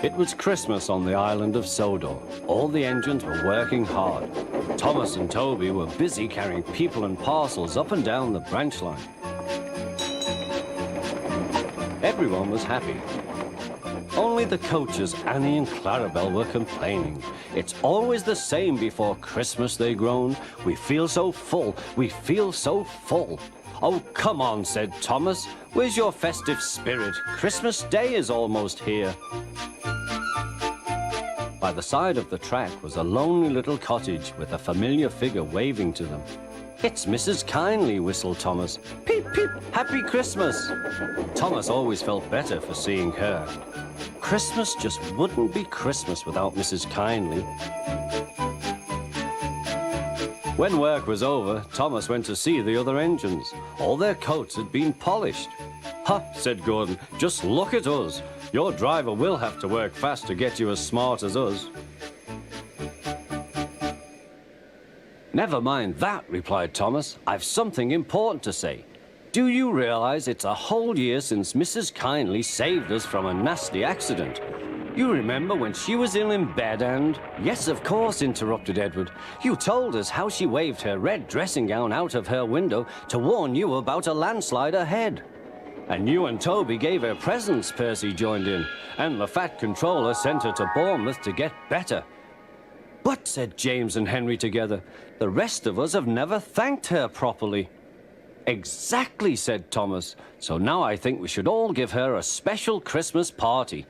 It was Christmas on the island of Sodor. All the engines were working hard. Thomas and Toby were busy carrying people and parcels up and down the branch line. Everyone was happy. Only the coaches, Annie and Clarabelle, were complaining. It's always the same before Christmas, they groaned. We feel so full, we feel so full. Oh, come on, said Thomas. Where's your festive spirit? Christmas Day is almost here. By the side of the track was a lonely little cottage with a familiar figure waving to them. It's Mrs. Kindly, whistled Thomas. Peep, peep, Happy Christmas. Thomas always felt better for seeing her. Christmas just wouldn't be Christmas without Mrs. Kindly. When work was over, Thomas went to see the other engines. All their coats had been polished. Ha, said Gordon, just look at us. Your driver will have to work fast to get you as smart as us. Never mind that, replied Thomas. I've something important to say. Do you realize it's a whole year since Mrs. Kindly saved us from a nasty accident? You remember when she was ill in bed and... Yes, of course, interrupted Edward. You told us how she waved her red dressing gown out of her window to warn you about a landslide ahead. And you and Toby gave her presents, Percy joined in. And the Fat Controller sent her to Bournemouth to get better. But, said James and Henry together, the rest of us have never thanked her properly. Exactly, said Thomas. So now I think we should all give her a special Christmas party.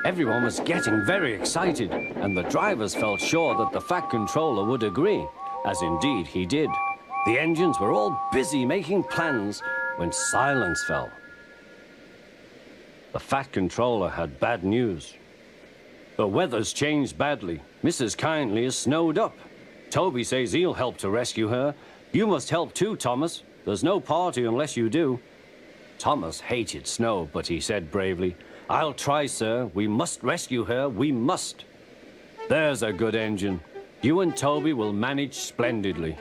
Everyone was getting very excited, and the drivers felt sure that the Fat Controller would agree, as indeed he did. The engines were all busy making plans when silence fell. The Fat Controller had bad news. The weather's changed badly. Mrs. Kindly is snowed up. Toby says he'll help to rescue her. You must help too, Thomas. There's no party unless you do. Thomas hated snow, but he said bravely, I'll try, sir. We must rescue her. We must. There's a good engine. You and Toby will manage splendidly.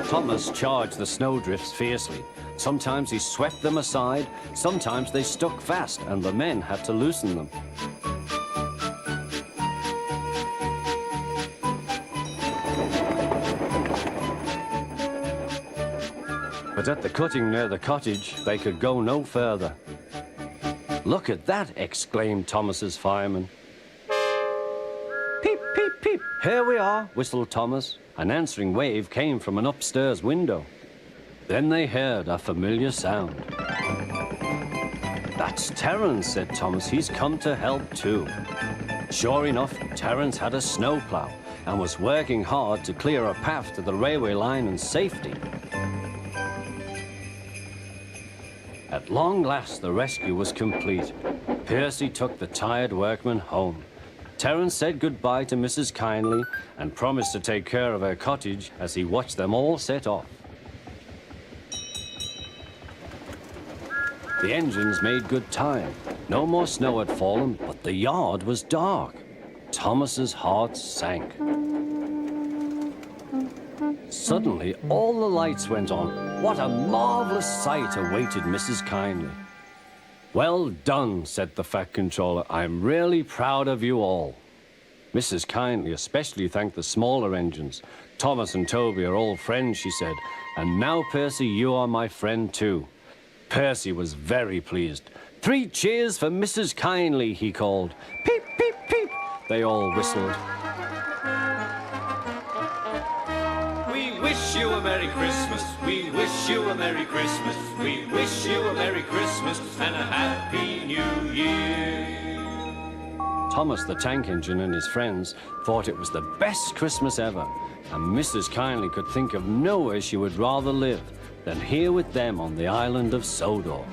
Thomas charged the snowdrifts fiercely. Sometimes he swept them aside. Sometimes they stuck fast, and the men had to loosen them. But at the cutting near the cottage, they could go no further. Look at that, exclaimed Thomas's fireman. Peep, peep, peep, here we are, whistled Thomas. An answering wave came from an upstairs window. Then they heard a familiar sound. That's Terence, said Thomas. He's come to help too. Sure enough, Terence had a snowplow and was working hard to clear a path to the railway line in safety. At long last, the rescue was complete. Percy took the tired workmen home. Terence said goodbye to Mrs. Kindly and promised to take care of her cottage as he watched them all set off. The engines made good time. No more snow had fallen, but the yard was dark. Thomas's heart sank. Suddenly, all the lights went on. What a marvelous sight awaited Mrs. Kindly. Well done, said the Fat Controller. I'm really proud of you all. Mrs. Kindly especially thanked the smaller engines. Thomas and Toby are old friends, she said. And now, Percy, you are my friend too. Percy was very pleased. 3 cheers for Mrs. Kindly, he called. Peep, peep, peep, they all whistled. We wish you a Merry Christmas, we wish you a Merry Christmas, we wish you a Merry Christmas and a Happy New Year. Thomas the Tank Engine and his friends thought it was the best Christmas ever, and Mrs. Kindly could think of nowhere she would rather live than here with them on the island of Sodor.